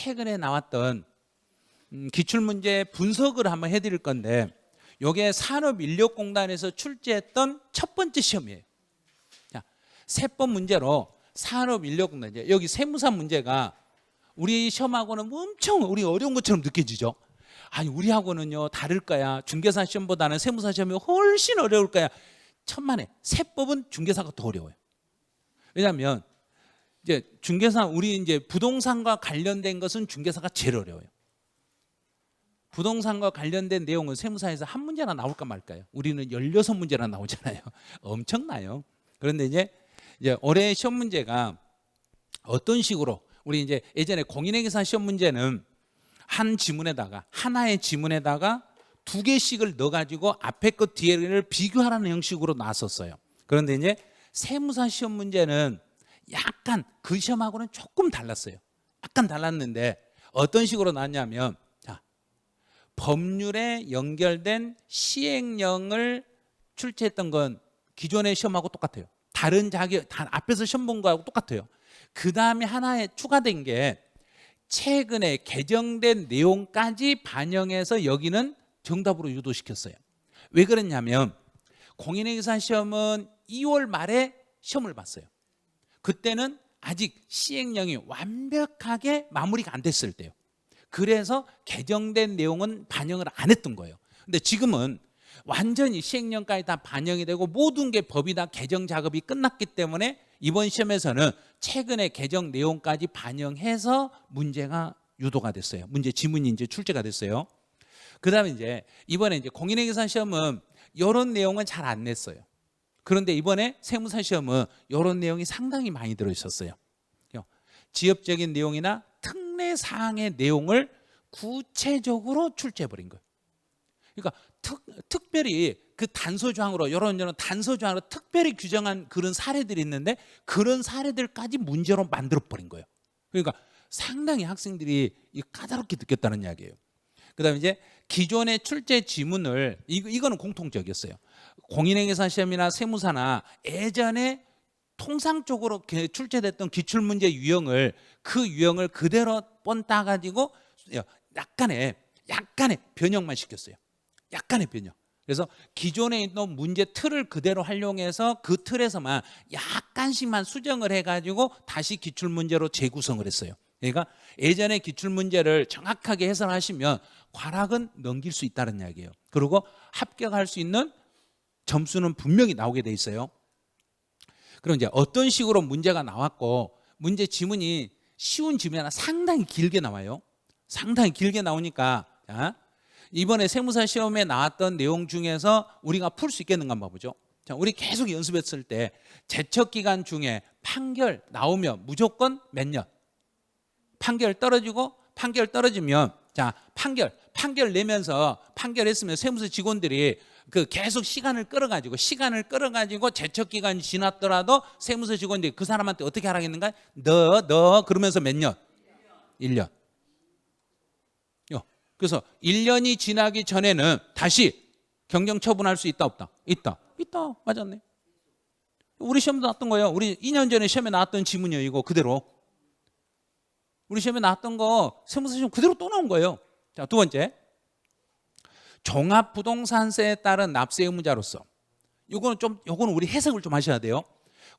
최근에 나왔던 기출문제 분석을 한번 해드릴 건데, 이게 산업인력공단에서 출제했던 첫 번째 시험이에요. 자, 세법 문제로 산업인력공단, 이제 여기 세무사 문제가 우리 시험하고는 엄청 우리 어려운 것처럼 느껴지죠. 아니, 우리하고는요 다를 거야. 중개사 시험보다는 세무사 시험이 훨씬 어려울 거야. 천만에 세법은 중개사가 더 어려워요. 왜냐하면 이제 중개사, 우리 이제 부동산과 관련된 것은 중개사가 제일 어려워요. 부동산과 관련된 내용은 세무사에서 한 문제나 나올까 말까요? 우리는 16문제나 나오잖아요. 엄청나요. 그런데 이제 올해 시험 문제가 어떤 식으로, 우리 이제 예전에 공인회계사 시험 문제는 한 지문에다가, 하나의 지문에다가 두 개씩을 넣어가지고 앞에 것 뒤에를 비교하라는 형식으로 나왔었어요. 그런데 이제 세무사 시험 문제는 약간 그 시험하고는 조금 달랐어요. 약간 달랐는데 어떤 식으로 나왔냐면, 자, 법률에 연결된 시행령을 출제했던 건 기존의 시험하고 똑같아요. 다른 자기 앞에서 시험 본 거하고 똑같아요. 그 다음에 하나에 추가된 게 최근에 개정된 내용까지 반영해서 여기는 정답으로 유도시켰어요. 왜 그랬냐면 공인회계사 시험은 2월 말에 시험을 봤어요. 그때는 아직 시행령이 완벽하게 마무리가 안 됐을 때요. 그래서 개정된 내용은 반영을 안 했던 거예요. 근데 지금은 완전히 시행령까지 다 반영이 되고 모든 게 법이 다 개정 작업이 끝났기 때문에 이번 시험에서는 최근에 개정 내용까지 반영해서 문제가 유도가 됐어요. 문제 지문이 이제 출제가 됐어요. 그다음에 이제 이번에 이제 공인회계사 시험은 이런 내용은 잘 안 냈어요. 그런데 이번에 세무사 시험은 이런 내용이 상당히 많이 들어 있었어요. 지역적인 내용이나 특례 사항의 내용을 구체적으로 출제해 버린 거예요. 그러니까 특별히 그 단서조항으로, 이런 단서조항으로 특별히 규정한 그런 사례들이 있는데 그런 사례들까지 문제로 만들어 버린 거예요. 그러니까 상당히 학생들이 까다롭게 느꼈다는 이야기예요. 그다음에 이제 기존의 출제 지문을, 이거는 공통적이었어요. 공인회계사 시험이나 세무사나 예전에 통상적으로 출제됐던 기출문제 유형을, 그 유형을 그대로 뻔 따가지고 약간의 변형만 시켰어요. 약간의 변형. 그래서 기존에 있는 문제 틀을 그대로 활용해서 그 틀에서만 약간씩만 수정을 해가지고 다시 기출문제로 재구성을 했어요. 그러니까 예전에 기출문제를 정확하게 해설하시면 과락은 넘길 수 있다는 이야기예요. 그리고 합격할 수 있는 점수는 분명히 나오게 돼 있어요. 그럼 이제 어떤 식으로 문제가 나왔고, 문제 지문이 쉬운 지문이 하나 상당히 길게 나와요. 상당히 길게 나오니까, 자, 이번에 세무사 시험에 나왔던 내용 중에서 우리가 풀 수 있겠는가 한번 보죠. 자, 우리 계속 연습했을 때 제척 기간 중에 판결 나오면 무조건 몇 년? 판결 떨어지면, 자, 판결 내면서 판결했으면 세무사 직원들이 그 계속 시간을 끌어가지고 제척 기간이 지났더라도 세무사 직원들이 그 사람한테 어떻게 하라겠는가? 너 그러면서 몇 년? 1년. 그래서 1년이 지나기 전에는 다시 경정 처분할 수 있다 없다? 있다. 맞았네. 우리 시험도 나왔던 거예요. 우리 2년 전에 시험에 나왔던 지문이에요. 이거 그대로. 우리 시험에 나왔던 거 세무사 시험 그대로 또 나온 거예요. 자, 두 번째, 종합부동산세에 따른 납세 의무자로서, 요거는 우리 해석을 좀 하셔야 돼요.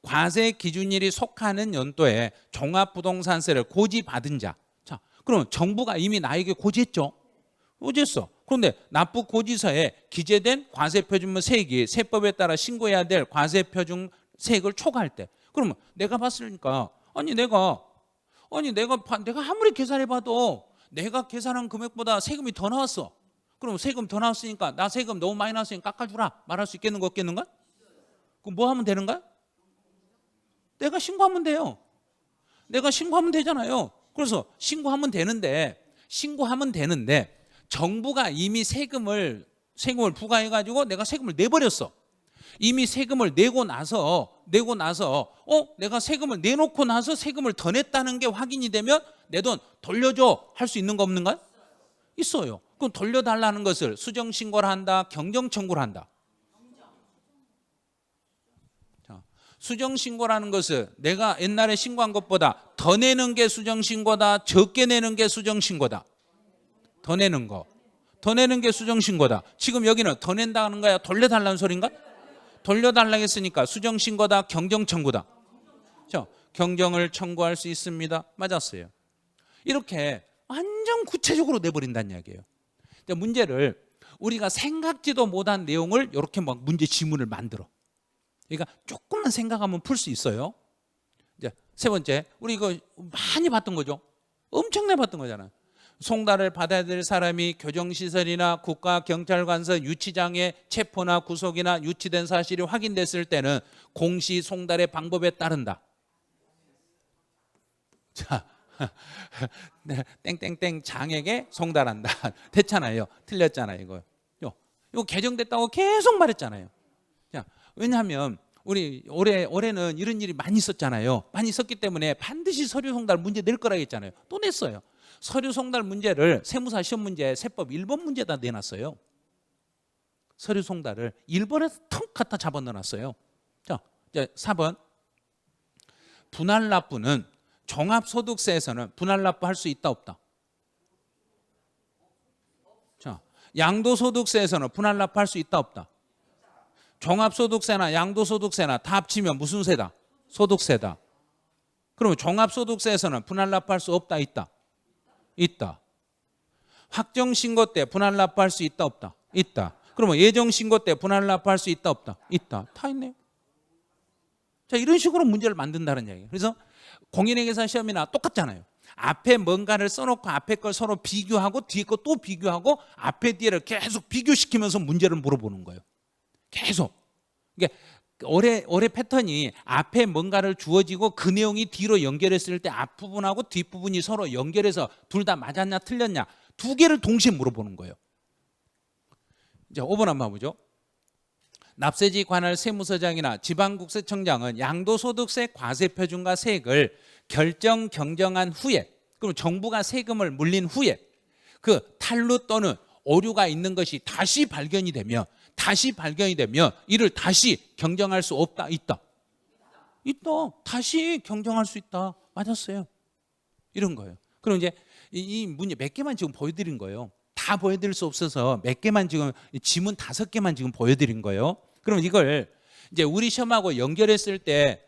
과세 기준일이 속하는 연도에 종합부동산세를 고지받은 자. 자, 그럼 정부가 이미 나에게 고지했죠. 그런데 납부고지서에 기재된 과세표준물 세액이 세법에 따라 신고해야 될 과세표준 세액을 초과할 때, 그러면 내가 봤으니까 내가 아무리 계산해봐도 내가 계산한 금액보다 세금이 더 나왔어. 그럼 세금 더 나왔으니까 나 세금 너무 많이 나왔으니까 깎아주라 말할 수 있겠는가 없겠는가? 그럼 뭐 하면 되는가? 내가 신고하면 돼요. 내가 신고하면 되잖아요. 그래서 신고하면 되는데 정부가 이미 세금을 부과해가지고 내가 세금을 내버렸어. 이미 세금을 내고 나서 내가 세금을 내놓고 나서 세금을 더 냈다는 게 확인이 되면 내 돈 돌려줘 할 수 있는 거 없는가? 있어요. 그럼 돌려달라는 것을 수정신고를 한다, 경정청구를 한다? 자, 수정신고라는 것은 내가 옛날에 신고한 것보다 더 내는 게 수정신고다, 적게 내는 게 수정신고다. 더 내는 거. 더 내는 게 수정신고다. 지금 여기는 더 낸다는 거야? 돌려달라는 소린가? 돌려달라고 했으니까 수정신고다, 경정청구다. 그렇죠? 경정을 청구할 수 있습니다. 맞았어요. 이렇게 완전 구체적으로 내버린다는 이야기예요. 문제를 우리가 생각지도 못한 내용을 이렇게 막 문제 지문을 만들어. 그러니까 조금만 생각하면 풀 수 있어요. 이제 세 번째, 우리 이거 많이 봤던 거죠. 엄청나게 봤던 거잖아요. 송달을 받아야 될 사람이 교정시설이나 국가경찰관서 유치장에 체포나 구속이나 유치된 사실이 확인됐을 때는 공시 송달의 방법에 따른다. 자, 땡땡땡 장에게 송달한다. 됐잖아요. 틀렸잖아요. 이거 개정됐다고 계속 말했잖아요. 자, 왜냐하면 우리 올해는 이런 일이 많이 있었잖아요. 많이 있었기 때문에 반드시 서류 송달 문제 낼 거라고 했잖아요. 또 냈어요. 서류 송달 문제를 세무사 시험 문제 세법 1번 문제다 내놨어요. 서류 송달을 1번에서 턱 갖다 잡아 넣어놨어요. 자, 이제 4번. 분할 납부는 종합소득세에서는 분할 납부할 수 있다 없다? 자, 양도소득세에서는 분할 납부할 수 있다 없다? 종합소득세나 양도소득세나 다 합치면 무슨 세다? 소득세다. 그러면 종합소득세에서는 분할 납부할 수 없다 있다? 있다. 확정신고 때 분할 납부할 수 있다 없다? 있다. 그러면 예정신고 때 분할 납부할 수 있다 없다? 있다. 다 있네요. 자, 이런 식으로 문제를 만든다는 얘기예요. 그래서 공인회계사 시험이나 똑같잖아요. 앞에 뭔가를 써놓고 앞에 걸 서로 비교하고 뒤에 거 또 비교하고 앞에 뒤에를 계속 비교시키면서 문제를 물어보는 거예요. 계속. 이게 올해 패턴이 앞에 뭔가를 주어지고 그 내용이 뒤로 연결했을 때 앞부분하고 뒷부분이 서로 연결해서 둘 다 맞았냐 틀렸냐 두 개를 동시에 물어보는 거예요. 이제 5번 한번 보죠. 납세지 관할 세무서장이나 지방국세청장은 양도소득세 과세표준과 세액을 결정 경정한 후에, 그럼 정부가 세금을 물린 후에 그 탈루 또는 오류가 있는 것이 다시 발견이 되면 이를 다시 경정할 수 없다 있다? 있다. 다시 경정할 수 있다. 맞았어요. 이런 거예요. 그럼 이제 이 문제 몇 개만 지금 보여드린 거예요. 다 보여드릴 수 없어서 몇 개만 지금 지문 5개만 지금 보여드린 거예요. 그럼 이걸 이제 우리 시험하고 연결했을 때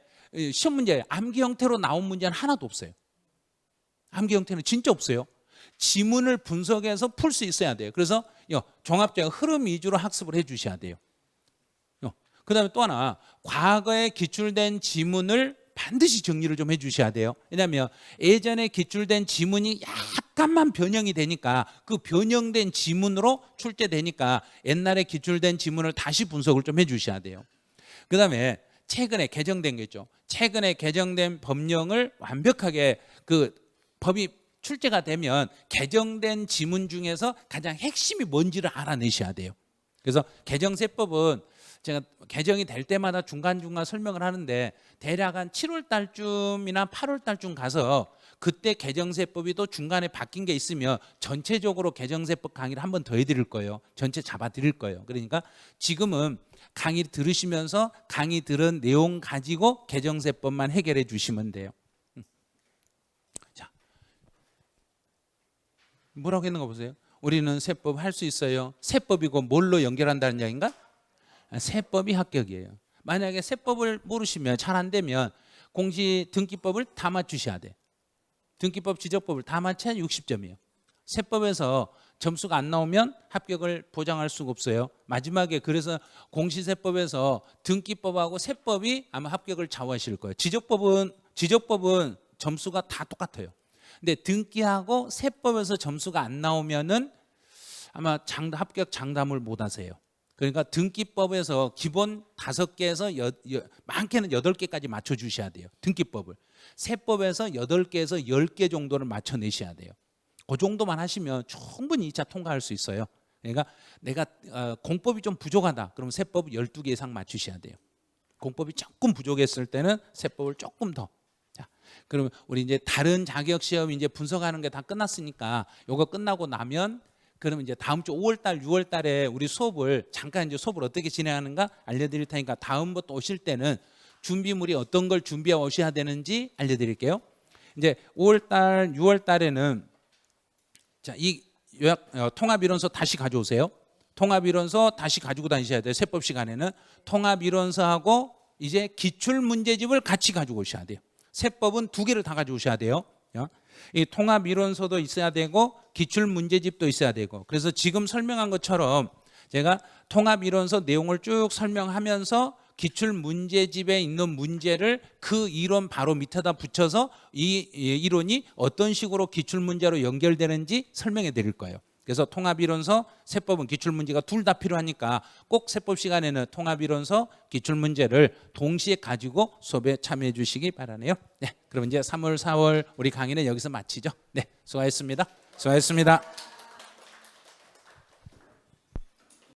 시험 문제 암기 형태로 나온 문제는 하나도 없어요. 암기 형태는 진짜 없어요. 지문을 분석해서 풀 수 있어야 돼요. 그래서 종합적 흐름 위주로 학습을 해 주셔야 돼요. 그 다음에 또 하나, 과거에 기출된 지문을 반드시 정리를 좀 해 주셔야 돼요. 왜냐하면 예전에 기출된 지문이 약간만 변형이 되니까 그 변형된 지문으로 출제되니까 옛날에 기출된 지문을 다시 분석을 좀 해 주셔야 돼요. 그 다음에 최근에 개정된 게 있죠. 최근에 개정된 법령을 완벽하게 그 법이 출제가 되면 개정된 지문 중에서 가장 핵심이 뭔지를 알아내셔야 돼요. 그래서 개정세법은 제가 개정이 될 때마다 중간중간 설명을 하는데 대략 한 7월 달쯤이나 8월 달쯤 가서 그때 개정세법이 또 중간에 바뀐 게 있으면 전체적으로 개정세법 강의를 한 번 더 해드릴 거예요. 전체 잡아드릴 거예요. 그러니까 지금은 강의 들으시면서 강의 들은 내용 가지고 개정세법만 해결해 주시면 돼요. 자, 뭐라고 했는 거 보세요. 우리는 세법 할 수 있어요. 세법이고 뭘로 연결한다는 이야기인가? 세법이 합격이에요. 만약에 세법을 모르시면 잘 안 되면 공시 등기법을 다 맞추셔야 돼. 등기법 지적법을 다 맞춰야 60점이에요. 세법에서 점수가 안 나오면 합격을 보장할 수가 없어요. 마지막에 그래서 공시세법에서 등기법하고 세법이 아마 합격을 좌우하실 거예요. 지적법은 점수가 다 똑같아요. 근데 등기하고 세법에서 점수가 안 나오면은 아마 합격 장담을 못 하세요. 그러니까 등기법에서 기본 5개에서 많게는 8개까지 맞춰주셔야 돼요. 등기법을. 세법에서 8개에서 10개 정도를 맞춰내셔야 돼요. 그 정도만 하시면 충분히 2차 통과할 수 있어요. 그러니까 내가 공법이 좀 부족하다. 그럼 세법 12개 이상 맞추셔야 돼요. 공법이 조금 부족했을 때는 세법을 조금 더. 자, 그러면 우리 이제 다른 자격 시험 이제 분석하는 게 다 끝났으니까 요거 끝나고 나면 그러면 이제 다음 주 5월 달, 6월 달에 우리 수업을 잠깐 이제 수업을 어떻게 진행하는가 알려드릴 테니까 다음부터 오실 때는 준비물이 어떤 걸 준비해 오셔야 되는지 알려드릴게요. 이제 5월달, 6월달에는 자, 이 요약 통합이론서 다시 가져오세요. 통합이론서 다시 가지고 다니셔야 돼요. 세법 시간에는 통합이론서하고 이제 기출문제집을 같이 가지고 오셔야 돼요. 세법은 두 개를 다 가져오셔야 돼요. 이 통합이론서도 있어야 되고 기출문제집도 있어야 되고, 그래서 지금 설명한 것처럼 제가 통합이론서 내용을 쭉 설명하면서 기출문제집에 있는 문제를 그 이론 바로 밑에다 붙여서 이 이론이 어떤 식으로 기출문제로 연결되는지 설명해 드릴 거예요. 그래서 통합이론서, 세법은 기출문제가 둘 다 필요하니까 꼭 세법 시간에는 통합이론서, 기출문제를 동시에 가지고 수업에 참여해 주시기 바라네요. 네, 그럼 이제 3월, 4월 우리 강의는 여기서 마치죠. 네, 수고하셨습니다. 수고하셨습니다.